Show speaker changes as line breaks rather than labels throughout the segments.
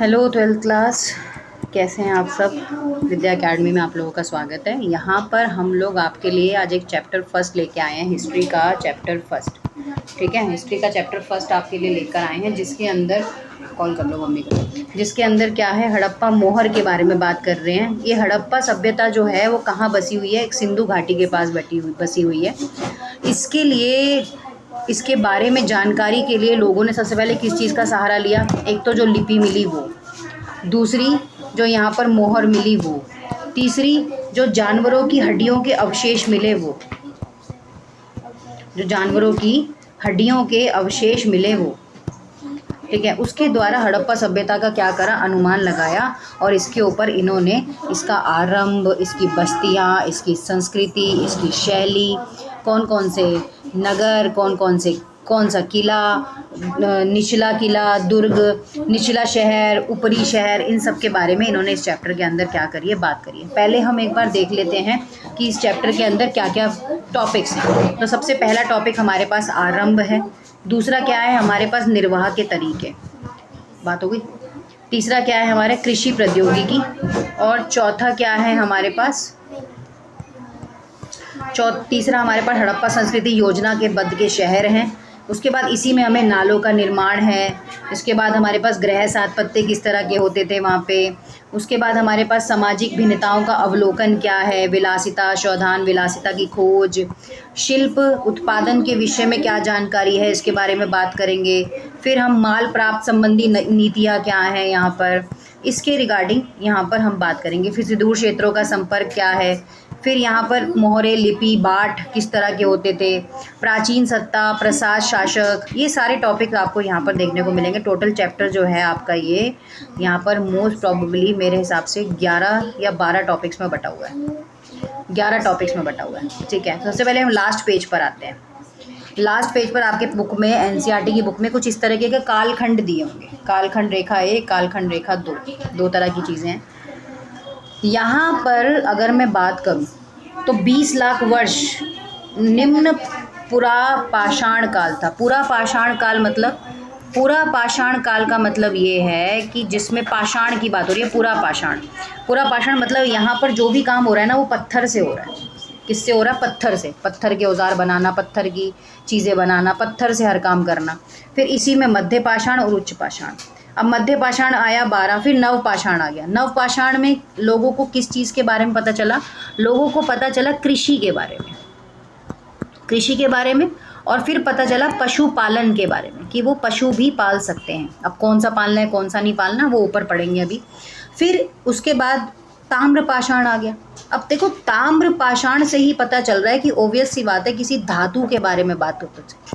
Hello twelfth class, कैसे हैं आप सब। विद्या एकेडमी में आप लोगों का स्वागत है। यहाँ पर हम लोग आपके लिए आज एक चैप्टर फर्स्ट लेके आए हैं, हिस्ट्री का चैप्टर फर्स्ट। ठीक है, हिस्ट्री का चैप्टर फर्स्ट आपके लिए लेकर आए हैं, जिसके अंदर कॉल कर लो मम्मी को। जिसके अंदर क्या है, हड़प्पा मोहर के बारे में बात कर रहे हैं। ये हड़प्पा सभ्यता जो है वो कहाँ बसी हुई है, एक सिंधु घाटी के पास बसी हुई है। इसके लिए इसके बारे में जानकारी के लिए लोगों ने सबसे पहले किस चीज़ का सहारा लिया। एक तो जो लिपि मिली वो, दूसरी जो यहाँ पर मोहर मिली वो, तीसरी जो जानवरों की हड्डियों के अवशेष मिले वो, जो जानवरों की हड्डियों के अवशेष मिले वो। ठीक है, उसके द्वारा हड़प्पा सभ्यता का क्या करा, अनुमान लगाया। और इसके ऊपर इन्होंने इसका आरंभ, इसकी बस्तियाँ, इसकी संस्कृति, इसकी शैली, कौन कौन से नगर, कौन सा किला, निचला किला, दुर्ग, निचला शहर, ऊपरी शहर, इन सब के बारे में इन्होंने इस चैप्टर के अंदर क्या करी है, बात करी है। पहले हम एक बार देख लेते हैं कि इस चैप्टर के अंदर क्या क्या टॉपिक्स हैं। तो सबसे पहला टॉपिक हमारे पास आरंभ है। दूसरा क्या है हमारे पास, निर्वाह के तरीके, बात हो गई। तीसरा क्या है हमारे, कृषि प्रौद्योगिकी। और चौथा क्या है हमारे पास, तीसरा हमारे पास हड़प्पा संस्कृति योजनाबद्ध के शहर हैं। उसके बाद इसी में हमें नालों का निर्माण है। इसके बाद हमारे पास गृह सातपत्य किस तरह के होते थे वहाँ पे। उसके बाद हमारे पास सामाजिक भिन्नताओं का अवलोकन क्या है, विलासिता, शोधान विलासिता की खोज, शिल्प उत्पादन के विषय में क्या जानकारी है, इसके बारे में बात करेंगे। फिर हम माल प्राप्त संबंधी नीतियाँ क्या हैं यहाँ पर, इसके रिगार्डिंग यहाँ पर हम बात करेंगे। फिर सुदूर क्षेत्रों का संपर्क क्या है, फिर यहाँ पर मोहरे, लिपि, बाट किस तरह के होते थे, प्राचीन सत्ता, प्रसाद, शासक, ये सारे टॉपिक आपको यहाँ पर देखने को मिलेंगे। टोटल चैप्टर जो है आपका ये यहाँ पर मोस्ट प्रॉबेबली मेरे हिसाब से 11 या 12 टॉपिक्स में बटा हुआ है, 11 टॉपिक्स में बटा हुआ है। ठीक है, सबसे पहले हम लास्ट पेज पर आते हैं। लास्ट पेज पर आपके बुक में, एनसीईआरटी की बुक में कुछ इस तरीके के कालखंड दिए होंगे। कालखंड रेखा 1, कालखंड रेखा 2, दो तरह की चीज़ें हैं। यहाँ पर अगर मैं बात करूँ तो 20 लाख वर्ष निम्न पुरा पाषाण काल था। पूरा पाषाण काल मतलब, पूरा पाषाण काल का मतलब ये है कि जिसमें पाषाण की बात हो रही है। पूरा पाषाण मतलब यहाँ पर जो भी काम हो रहा है ना वो पत्थर से हो रहा है। किससे हो रहा है, पत्थर से। पत्थर के औजार बनाना, पत्थर की चीज़ें बनाना, पत्थर से हर काम करना। फिर इसी में मध्य पाषाण और उच्च पाषाण। अब मध्य पाषाण आया 12, फिर नव पाषाण आ गया। नव पाषाण में लोगों को किस चीज़ के बारे में पता चला, लोगों को पता चला कृषि के बारे में, कृषि के बारे में। और फिर पता चला पशुपालन के बारे में कि वो पशु भी पाल सकते हैं। अब कौन सा पालना है कौन सा नहीं पालना वो ऊपर पढ़ेंगे अभी। फिर उसके बाद ताम्र पाषाण आ गया। अब देखो ताम्र पाषाण से ही पता चल रहा है कि ओबियस सी बात है किसी धातु के बारे में बात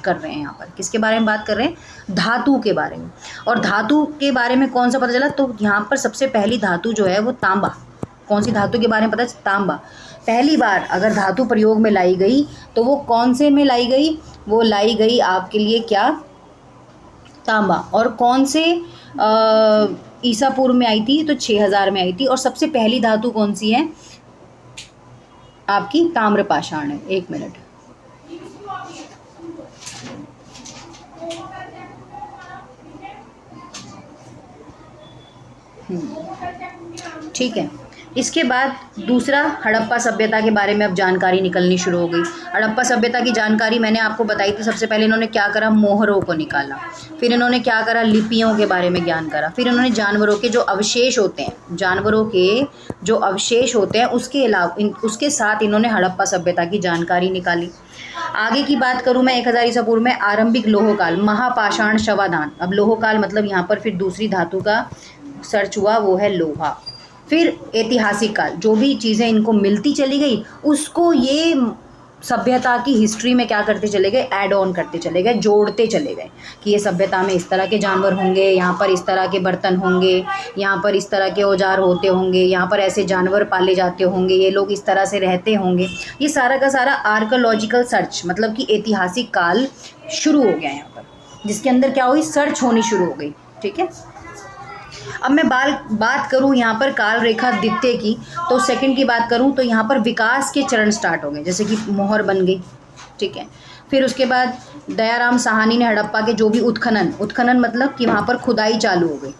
कर रहे हैं। यहाँ पर किसके बारे में बात कर रहे हैं, धातु के बारे में। और धातु के बारे में कौन सा पता चला, तो यहाँ पर सबसे पहली धातु जो है वो तांबा। कौन सी धातु के बारे में पता है, तांबा। पहली बार अगर धातु प्रयोग में लाई गई तो वो कौन से में लाई गई, वो लाई गई आपके लिए क्या, तांबा। और कौन से ईसा पूर्व में आई थी, तो 6000 में आई थी। और सबसे पहली धातु कौन सी है आपकी, ताम्र पाषाण है। एक मिनट, ठीक है। इसके बाद दूसरा हड़प्पा सभ्यता के बारे में अब जानकारी निकलनी शुरू हो गई। हड़प्पा सभ्यता की जानकारी मैंने आपको बताई थी। सबसे पहले इन्होंने क्या करा, मोहरों को निकाला। फिर इन्होंने क्या करा, लिपियों के बारे में ज्ञान करा। फिर इन्होंने जानवरों के जो अवशेष होते हैं, जानवरों के जो अवशेष होते हैं उसके अलावा उसके साथ इन्होंने हड़प्पा सभ्यता की जानकारी निकाली। आगे की बात करूँ मैं 1000 ईसा पूर्व में आरंभिक लोहकाल, महापाषाण, शवाधान। अब लोहकाल मतलब यहाँ पर फिर दूसरी धातु का सर्च हुआ, वो है लोहा। फिर ऐतिहासिक काल, जो भी चीज़ें इनको मिलती चली गई उसको ये सभ्यता की हिस्ट्री में क्या करते चले गए, ऐड ऑन करते चले गए, जोड़ते चले गए कि ये सभ्यता में इस तरह के जानवर होंगे, यहाँ पर इस तरह के बर्तन होंगे, यहाँ पर इस तरह के औजार होते होंगे, यहाँ पर ऐसे जानवर पाले जाते होंगे, ये लोग इस तरह से रहते होंगे। ये सारा का सारा आर्कोलॉजिकल सर्च मतलब कि ऐतिहासिक काल शुरू हो गया यहाँ पर, जिसके अंदर क्या हुई, सर्च होनी शुरू हो गई। ठीक है, अब मैं बात करूँ यहाँ पर काल रेखा द्वितीय की, तो सेकंड की बात करूँ तो यहाँ पर विकास के चरण स्टार्ट हो गए, जैसे कि मोहर बन गई। ठीक है, फिर उसके बाद दयाराम साहनी ने हड़प्पा के जो भी उत्खनन मतलब कि वहाँ पर खुदाई चालू हो गई।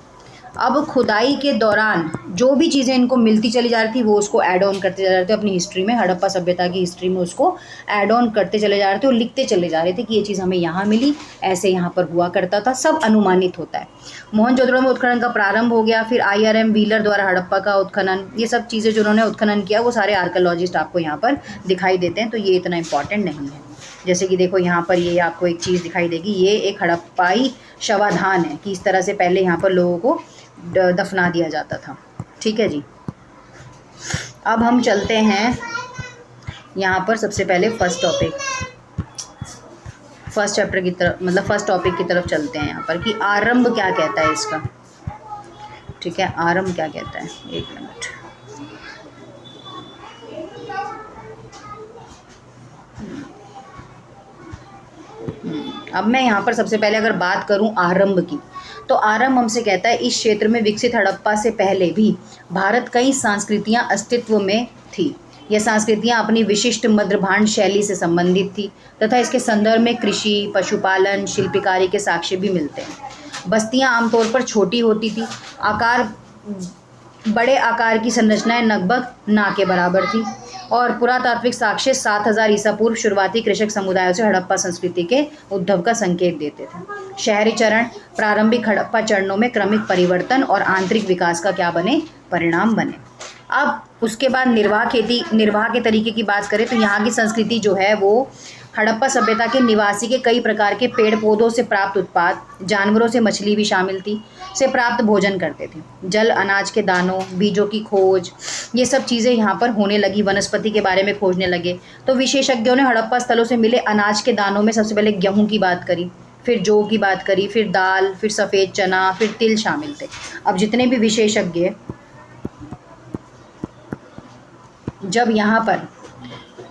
अब खुदाई के दौरान जो भी चीज़ें इनको मिलती चली जा रही थी वो उसको ऐड ऑन करते जा रहे थे अपनी हिस्ट्री में, हड़प्पा सभ्यता की हिस्ट्री में उसको ऐड ऑन करते चले जा रहे थे और लिखते चले जा रहे थे कि ये चीज़ हमें यहाँ मिली, ऐसे यहाँ पर हुआ करता था, सब अनुमानित होता है। मोहनजोदड़ो में उत्खनन का प्रारंभ हो गया, फिर IRM व्हीलर द्वारा हड़प्पा का उत्खनन, ये सब चीज़ें जो उन्होंने उत्खनन किया वो सारे आर्कियोलॉजिस्ट आपको यहाँ पर दिखाई देते हैं, तो ये इतना इंपॉर्टेंट नहीं है। जैसे कि देखो यहाँ पर ये आपको एक चीज़ दिखाई देगी, ये एक हड़प्पाई शवाधान है कि इस तरह से पहले यहाँ पर लोगों को दफना दिया जाता था। ठीक है जी। अब हम चलते हैं यहाँ पर सबसे पहले फर्स्ट चैप्टर की तरफ, मतलब फर्स्ट टॉपिक की तरफ चलते हैं यहाँ पर कि आरंभ क्या कहता है इसका। ठीक है, आरंभ क्या कहता है, एक मिनट। अब मैं यहाँ पर सबसे पहले अगर बात करूँ आरंभ की, तो आरंभ हमसे कहता है इस क्षेत्र में विकसित हड़प्पा से पहले भी भारत कई संस्कृतियाँ अस्तित्व में थी। यह संस्कृतियाँ अपनी विशिष्ट मध्यभांड शैली से संबंधित थी तथा इसके संदर्भ में कृषि, पशुपालन, शिल्पकारी के साक्ष्य भी मिलते हैं। बस्तियाँ आमतौर पर छोटी होती थी, बड़े आकार की संरचनाएं लगभग ना के बराबर थी और पुरातात्विक साक्ष्य 7000 ईसा पूर्व शुरुआती कृषक समुदायों से हड़प्पा संस्कृति के उद्भव का संकेत देते थे। शहरी चरण प्रारंभिक हड़प्पा चरणों में क्रमिक परिवर्तन और आंतरिक विकास का क्या बने, परिणाम बने। अब उसके बाद निर्वाह के तरीके की बात करें तो यहाँ की संस्कृति जो है वो हड़प्पा सभ्यता के निवासी के कई प्रकार के पेड़ पौधों से प्राप्त उत्पाद, जानवरों से मछली भी शामिल थी, से प्राप्त भोजन करते थे। जल, अनाज के दानों, बीजों की खोज, ये सब चीज़ें यहाँ पर होने लगी, वनस्पति के बारे में खोजने लगे। तो विशेषज्ञों ने हड़प्पा स्थलों से मिले अनाज के दानों में सबसे पहले गेहूँ की बात करी, फिर जौ की बात करी, फिर दाल, फिर सफ़ेद चना, फिर तिल शामिल थे। अब जितने भी विशेषज्ञ जब यहाँ पर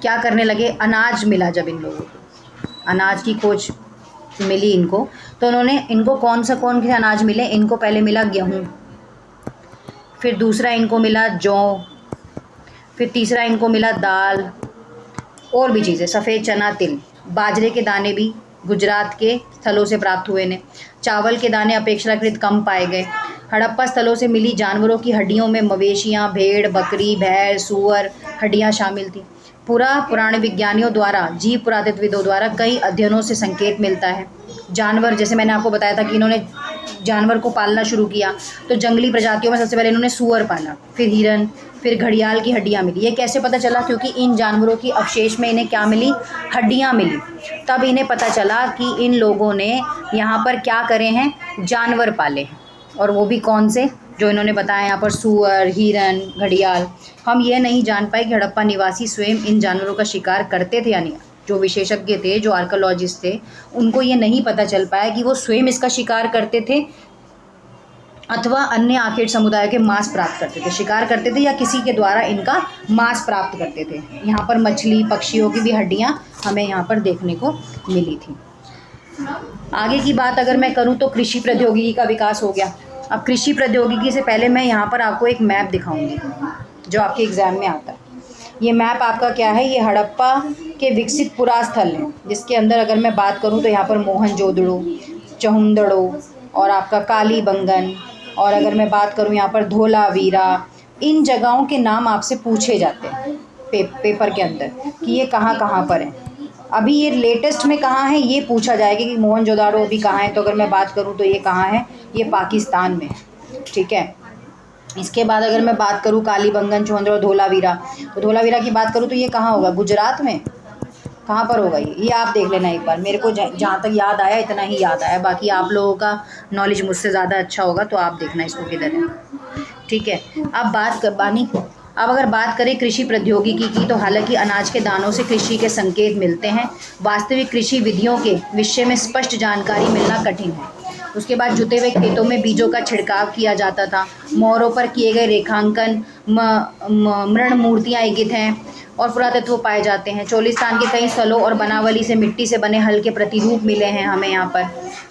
क्या करने लगे, अनाज मिला, जब इन लोगों को अनाज की खोज मिली इनको, तो उन्होंने इनको कौन से अनाज मिले, इनको पहले मिला गेहूँ, फिर दूसरा इनको मिला जौ, फिर तीसरा इनको मिला दाल, और भी चीज़ें, सफ़ेद चना, तिल, बाजरे के दाने भी गुजरात के स्थलों से प्राप्त हुए ने। चावल के दाने अपेक्षाकृत कम पाए गए। हड़प्पा स्थलों से मिली जानवरों की हड्डियों में मवेशियाँ, भेड़, बकरी, भैंस, सूअर हड्डियाँ शामिल थी। पुराण विज्ञानियों द्वारा, जीव पुरातत्वविदों द्वारा कई अध्ययनों से संकेत मिलता है। जानवर, जैसे मैंने आपको बताया था कि इन्होंने जानवर को पालना शुरू किया, तो जंगली प्रजातियों में सबसे पहले इन्होंने सूअर पाला, फिर हिरन, फिर घड़ियाल की हड्डियाँ मिली। ये कैसे पता चला, क्योंकि इन जानवरों की अवशेष में इन्हें क्या मिली, हड्डियाँ मिली। तब इन्हें पता चला कि इन लोगों ने यहाँ पर क्या करे हैं, जानवर पाले हैं, और वो भी कौन से, जो इन्होंने बताया यहाँ पर, सूअर, हिरन, घड़ियाल। हम ये नहीं जान पाए कि हड़प्पा निवासी स्वयं इन जानवरों का शिकार करते थे या नहीं। जो विशेषज्ञ थे, जो आर्कियोलॉजिस्ट थे, उनको ये नहीं पता चल पाया कि वो स्वयं इसका शिकार करते थे अथवा अन्य आखेट समुदाय के मांस प्राप्त करते थे, शिकार करते थे या किसी के द्वारा इनका मांस प्राप्त करते थे। यहाँ पर मछली, पक्षियों की भी हड्डियाँ हमें यहाँ पर देखने को मिली थी। आगे की बात अगर मैं करूँ तो कृषि प्रौद्योगिकी का विकास हो गया। अब कृषि प्रौद्योगिकी से पहले मैं यहाँ पर आपको एक मैप दिखाऊंगी जो आपके एग्ज़ाम में आता है। ये मैप आपका क्या है, ये हड़प्पा के विकसित पुरास्थल हैं, जिसके अंदर अगर मैं बात करूँ तो यहाँ पर मोहनजोदड़ो, चहुंदड़ो और आपका कालीबंगन, और अगर मैं बात करूँ यहाँ पर धोलावीरा, इन जगहों के नाम आपसे पूछे जाते हैं पेपर के अंदर कि ये कहाँ कहाँ पर हैं। अभी ये लेटेस्ट में कहाँ है ये पूछा जाएगा कि मोहनजोदड़ो अभी कहाँ है, तो अगर मैं बात करूँ तो ये कहाँ है, ये पाकिस्तान में है। ठीक है, इसके बाद अगर मैं बात करूँ कालीबंगन, चहुंदड़ो, धोलावीरा, तो धोलावीरा की बात करूँ तो ये कहाँ होगा, गुजरात में। कहाँ पर होगा ये आप देख लेना एक बार। मेरे को जहाँ तक याद आया इतना ही याद आया, बाकी आप लोगों का नॉलेज मुझसे ज़्यादा अच्छा होगा, तो आप देखना इसको किधर है। ठीक है, अब अगर बात करें कृषि प्रौद्योगिकी की, तो हालांकि अनाज के दानों से कृषि के संकेत मिलते हैं, वास्तविक कृषि विधियों के विषय में स्पष्ट जानकारी मिलना कठिन है। उसके बाद जुते हुए खेतों में बीजों का छिड़काव किया जाता था। मोहरों पर किए गए रेखांकन, मृण मूर्तियाँ इंगित हैं और पुरातत्व पाए जाते हैं। चोलिस्तान के कई स्थलों और बनावली से मिट्टी से बने हल के प्रतिरूप मिले हैं हमें यहाँ पर।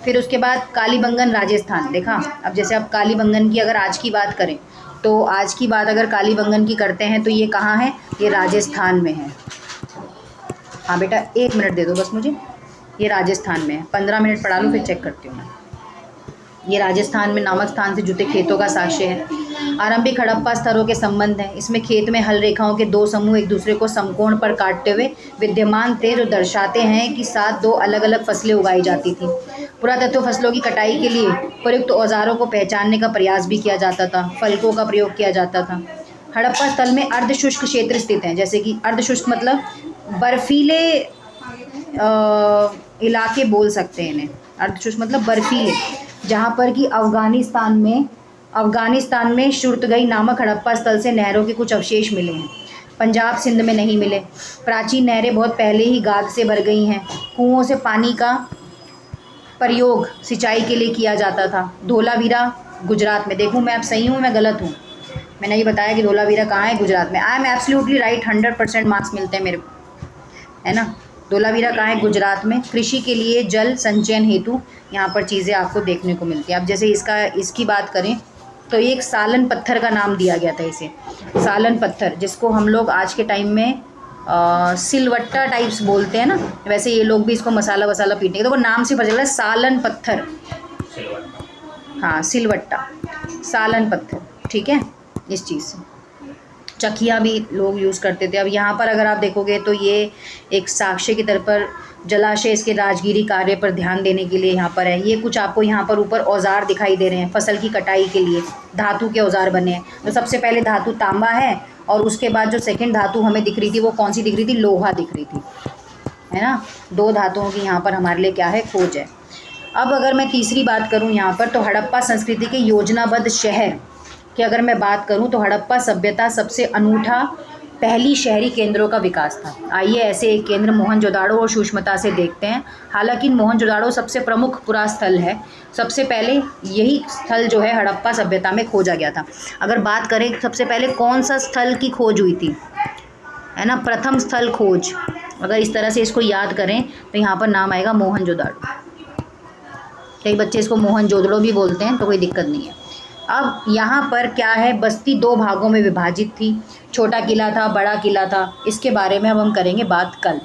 फिर उसके बाद कालीबंगन, राजस्थान। देखा, अब जैसे अब कालीबंगन की अगर आज की बात करें, तो आज की बात अगर कालीबंगन की करते हैं तो ये कहाँ है, ये राजस्थान में है। हाँ बेटा, 1 मिनट दे दो बस मुझे, ये राजस्थान में है। 15 मिनट पढ़ा लूँ फिर चेक करती हूँ मैं। ये राजस्थान में नामक स्थान से जुटे खेतों का साक्ष्य है। आरंभिक हड़प्पा स्तरों के संबंध हैं। इसमें खेत में हल रेखाओं के दो समूह एक दूसरे को समकोण पर काटते हुए विद्यमान थे, जो दर्शाते हैं कि साथ दो अलग अलग फसलें उगाई जाती थी। पुरातत्व फसलों की कटाई के लिए प्रयुक्त औजारों को पहचानने का प्रयास भी किया जाता था। फलकों का प्रयोग किया जाता था। हड़प्पा स्थल में अर्धशुष्क क्षेत्र स्थित हैं, जैसे कि अर्धशुष्क मतलब बर्फीले इलाके बोल सकते हैं इन्हें। अर्धशुष्क मतलब बर्फीले, जहाँ पर कि अफ़गानिस्तान में शुर्तगई नामक हड़प्पा स्थल से नहरों के कुछ अवशेष मिले हैं। पंजाब सिंध में नहीं मिले। प्राचीन नहरें बहुत पहले ही गाद से भर गई हैं। कुओं से पानी का प्रयोग सिंचाई के लिए किया जाता था। धोलावीरा गुजरात में, देखूँ मैं अब सही हूँ मैं गलत हूँ। मैंने ये बताया कि धोलावीरा कहाँ है, गुजरात में। I am absolutely right, 100% marks मिलते हैं मेरे को, है ना। धोलावीरा कहाँ है, गुजरात में। कृषि के लिए जल संचयन हेतु यहाँ पर चीज़ें आपको देखने को मिलती हैं। अब जैसे इसकी बात करें तो ये एक सालन पत्थर का नाम दिया गया था इसे, सालन पत्थर, जिसको हम लोग आज के टाइम में सिलवट्टा टाइप्स बोलते हैं ना, वैसे ये लोग भी इसको मसाला वसाला पीटने, तो वो नाम से पता चल रहा है सालन पत्थर। हाँ, सिलवट्टा, सालन पत्थर, ठीक है। इस चीज़ से चकिया भी लोग यूज़ करते थे। अब यहाँ पर अगर आप देखोगे तो ये एक साक्ष्य की तरफ पर जलाशय इसके राजगिरी कार्य पर ध्यान देने के लिए यहाँ पर है। ये कुछ आपको यहाँ पर ऊपर औजार दिखाई दे रहे हैं फसल की कटाई के लिए धातु के औजार बने हैं। तो सबसे पहले धातु तांबा है, और उसके बाद जो सेकंड धातु हमें दिख रही थी वो कौन सी दिख रही थी, लोहा दिख रही थी, है ना। दो धातुओं की यहाँ पर हमारे लिए क्या है, खोज है। अब अगर मैं तीसरी बात करूँ यहाँ पर, तो हड़प्पा संस्कृति के योजनाबद्ध शहर कि अगर मैं बात करूं तो हड़प्पा सभ्यता सबसे अनूठा पहली शहरी केंद्रों का विकास था। आइए ऐसे एक केंद्र मोहनजोदाड़ो और सूक्ष्मता से देखते हैं। हालांकि मोहनजोदाड़ो सबसे प्रमुख पुरा स्थल है, सबसे पहले यही स्थल जो है हड़प्पा सभ्यता में खोजा गया था। अगर बात करें सबसे पहले कौन सा स्थल की खोज हुई थी, है ना, प्रथम स्थल खोज, अगर इस तरह से इसको याद करें तो यहाँ पर नाम आएगा मोहनजोदाड़ो। कई बच्चे इसको मोहनजोदड़ो भी बोलते हैं, तो कोई दिक्कत नहीं है। अब यहाँ पर क्या है, बस्ती दो भागों में विभाजित थी, छोटा किला था, बड़ा किला था। इसके बारे में अब हम करेंगे बात कल।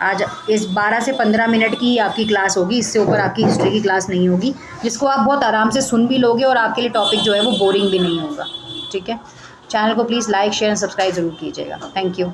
आज इस 12 से 15 मिनट की आपकी क्लास होगी, इससे ऊपर आपकी हिस्ट्री की क्लास नहीं होगी, जिसको आप बहुत आराम से सुन भी लोगे और आपके लिए टॉपिक जो है वो बोरिंग भी नहीं होगा, ठीक है। चैनल को please like share and subscribe ज़रूर कीजिएगा। Thank you.